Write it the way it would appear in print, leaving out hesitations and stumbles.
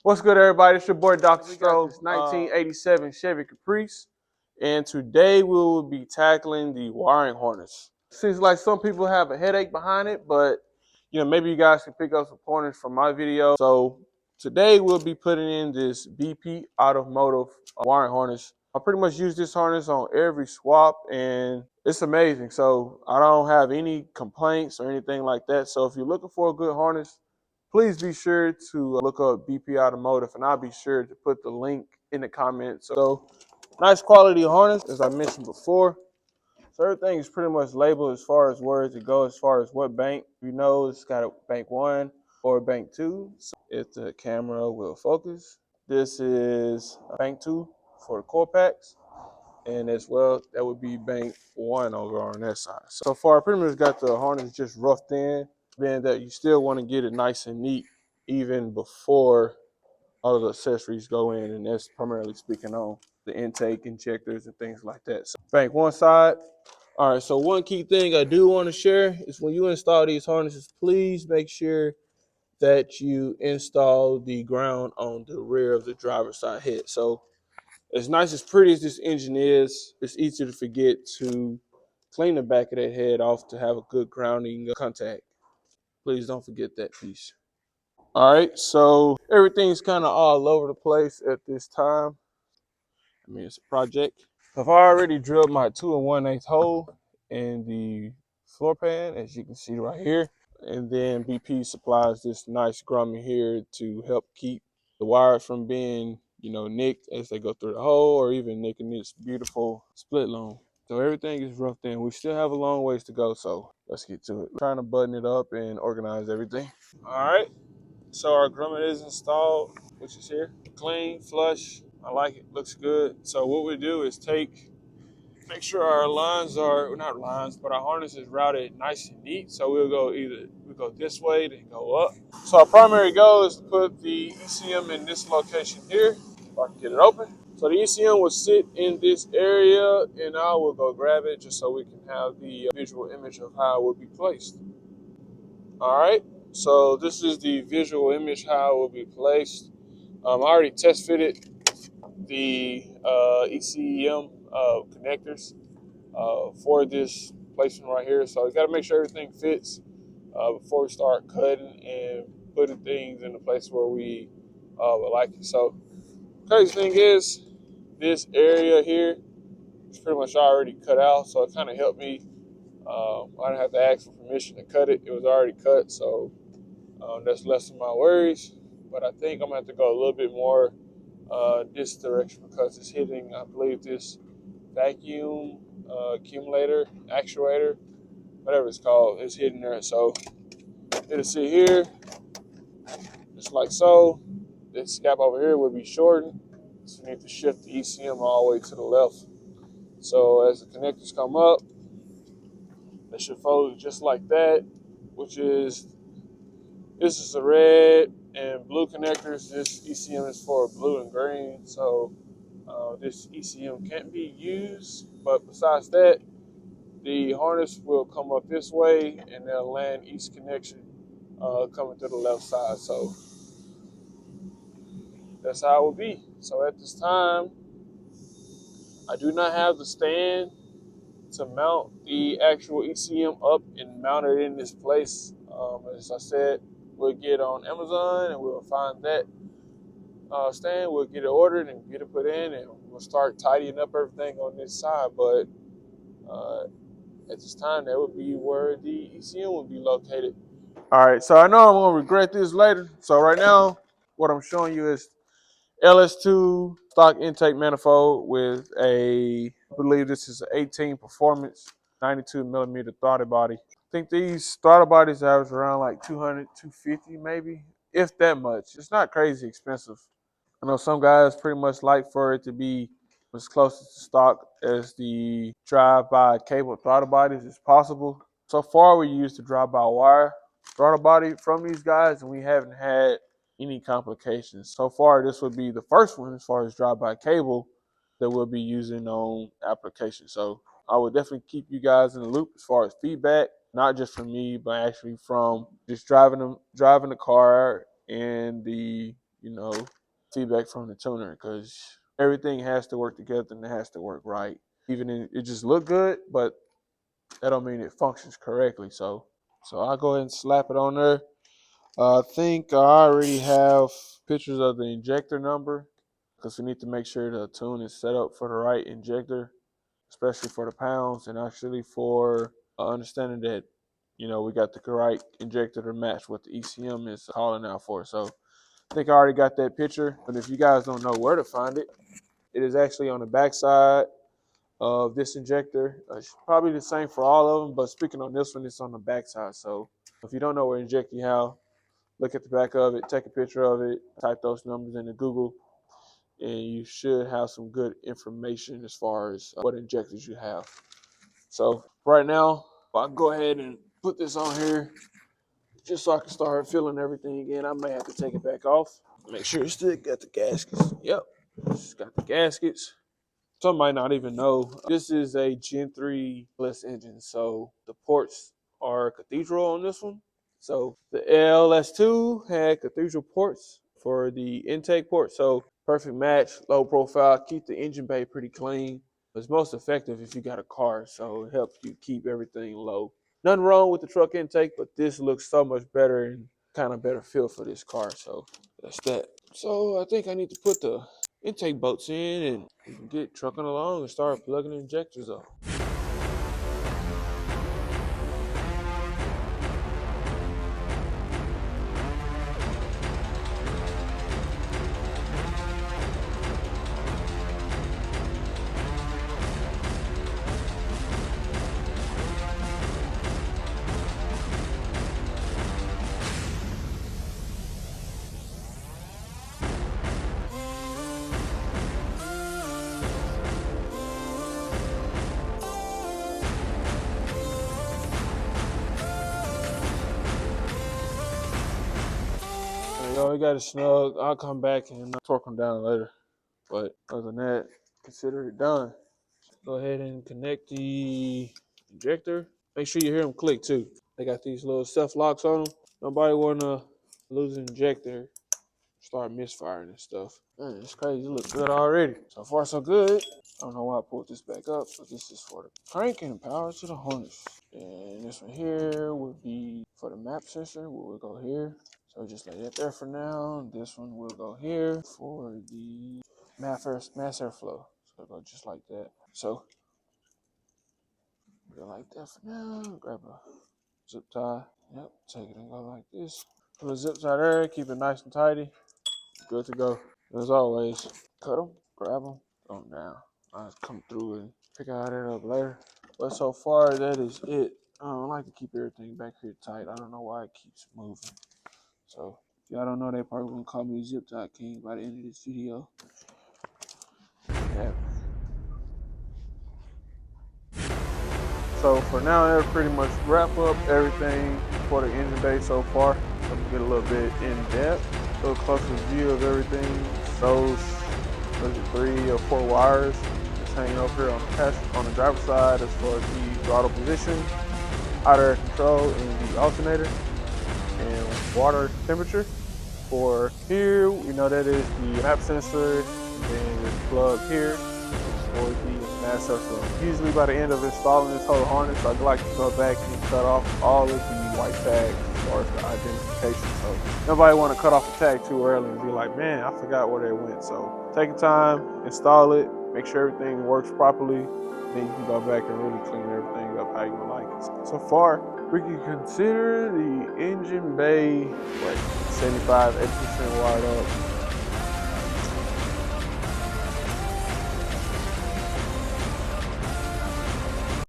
What's good, everybody? It's your boy, Dr. Stroh. It's 1987 Chevy Caprice. And today we will be tackling the wiring harness. Seems like some people have a headache behind it, but maybe you guys can pick up some pointers from my video. So today we'll be putting in this BP Automotive wiring harness. I pretty much use this harness on every swap, and it's amazing. So I don't have any complaints or anything like that. So if you're looking for a good harness, please be sure to look up BP Automotive, and I'll be sure to put the link in the comments. So, nice quality harness, as I mentioned before. So everything is pretty much labeled as far as where to go, as far as what bank. You know, it's got a bank 1 or bank 2. So if the camera will focus, this is bank 2 for the core packs. And as well, that would be bank 1 over on that side. So far, I pretty much got the harness just roughed in, being that you still want to get it nice and neat even before all of the accessories go in, and that's primarily speaking on the intake, injectors, and things like that. So bank 1 side. All right, so one key thing I do want to share is when you install these harnesses, please make sure that you install the ground on the rear of the driver's side head. So as nice as pretty as this engine is, it's easy to forget to clean the back of that head off to have a good grounding contact. Please don't forget that piece. All right, so everything's kind of all over the place at this time. I mean, it's a project. I've already drilled my 2 1/8 hole in the floor pan, as you can see right here. And then BP supplies this nice grommet here to help keep the wires from being, nicked as they go through the hole, or even nicking this beautiful split loom. So everything is roughed in. We still have a long ways to go, so let's get to it. I'm trying to button it up and organize everything. All right, so our grommet is installed, which is here. Clean, flush. I like it, looks good. So what we do is make sure our lines are, not lines, but our harness is routed nice and neat. So we go this way, then go up. So our primary goal is to put the ECM in this location here. If I can get it open. So the ECM will sit in this area, and I will go grab it just so we can have the visual image of how it will be placed. All right. So this is the visual image how it will be placed. I already test fitted the ECM connectors for this placement right here. So you got to make sure everything fits before we start cutting and putting things in the place where we would like it. So crazy thing is, this area here is pretty much already cut out, so it kind of helped me. I didn't have to ask for permission to cut it. It was already cut, so that's less of my worries. But I think I'm going to have to go a little bit more this direction because it's hitting, I believe, this vacuum accumulator, actuator, whatever it's called, it's hitting there. So it'll sit here, just like so. This gap over here will be shortened, so you need to shift the ECM all the way to the left. So as the connectors come up, they should fold just like that, this is the red and blue connectors. This ECM is for blue and green, so this ECM can't be used. But besides that, the harness will come up this way, and they'll land each connection coming to the left side. So that's how it will be. So at this time, I do not have the stand to mount the actual ECM up and mount it in this place. As I said, we'll get on Amazon and we'll find that stand. We'll get it ordered and get it put in, and we'll start tidying up everything on this side. But at this time, that would be where the ECM would be located. All right, so I know I'm going to regret this later. So right now, what I'm showing you is LS2 stock intake manifold with I believe this is an 18 performance 92 millimeter throttle body. I think these throttle bodies average around like 200, 250 maybe, if that much. It's not crazy expensive. I know some guys pretty much like for it to be as close to stock as the drive-by cable throttle bodies as possible. So far, we used the drive-by-wire throttle body from these guys, and we haven't had any complications. So far, this would be the first one as far as drive-by cable that we'll be using on application. So I would definitely keep you guys in the loop as far as feedback, not just from me, but actually from just driving the car and the feedback from the tuner, because everything has to work together and it has to work right. It just look good, but that don't mean it functions correctly. So I'll go ahead and slap it on there. I think I already have pictures of the injector number, because we need to make sure the tune is set up for the right injector, especially for the pounds, and actually for understanding that we got the right injector to match what the ECM is calling out for. So I think I already got that picture, but if you guys don't know where to find it, it is actually on the backside of this injector. It's probably the same for all of them, but speaking on this one, it's on the backside. So if you don't know where to inject your how, look at the back of it, take a picture of it, type those numbers into Google, and you should have some good information as far as what injectors you have. So right now, I'll go ahead and put this on here just so I can start feeling everything again. I may have to take it back off. Make sure it still got the gaskets. Yep, it's got the gaskets. Some might not even know. This is a Gen 3 plus engine, so the ports are cathedral on this one. So the LS2 had cathedral ports for the intake port, so perfect match, low profile, keep the engine bay pretty clean. It's most effective if you got a car, so it helps you keep everything low. Nothing wrong with the truck intake, but this looks so much better and kind of better feel for this car, so that's that. So I think I need to put the intake bolts in and we can get trucking along and start plugging the injectors up. We got it snug. I'll come back and torque them down later. But other than that, consider it done. Go ahead and connect the injector. Make sure you hear them click too. They got these little self locks on them. Nobody wanna lose an injector, start misfiring and stuff. Man, it's crazy. It looks good already. So far, so good. I don't know why I pulled this back up, but this is for the crank and power to the harness. And this one here would be for the map sensor. We'll go here. So just lay that there for now. This one will go here for the mass airflow. So it'll go just like that. So go like that for now. Grab a zip tie. Yep, take it and go like this. Put a zip tie there. Keep it nice and tidy. Good to go. As always, cut them, grab them, throw them down. I'll come through and pick all that up later. But so far, that is it. I don't like to keep everything back here tight. I don't know why it keeps moving. So if y'all don't know, they probably gonna call me Zip Tie King by the end of this video. Yeah. So for now, that'll pretty much wrap up everything for the engine bay so far. So I'm gonna get a little bit in depth, a little closer view of everything. Those 3 or 4 wires just hanging over here on the driver's side as far as the throttle position, hot air control, and the alternator, and water temperature. For here, we know that is the map sensor, and then this plug here for the mass airflow. Usually by the end of installing this whole harness, I'd like to go back and cut off all of the white tags as far as the identification. So nobody want to cut off the tag too early and be like, man, I forgot where they went. So take your time, install it, make sure everything works properly. Then you can go back and really clean everything up how you would like it. So far, we can consider the engine bay like 75, 80% wired up.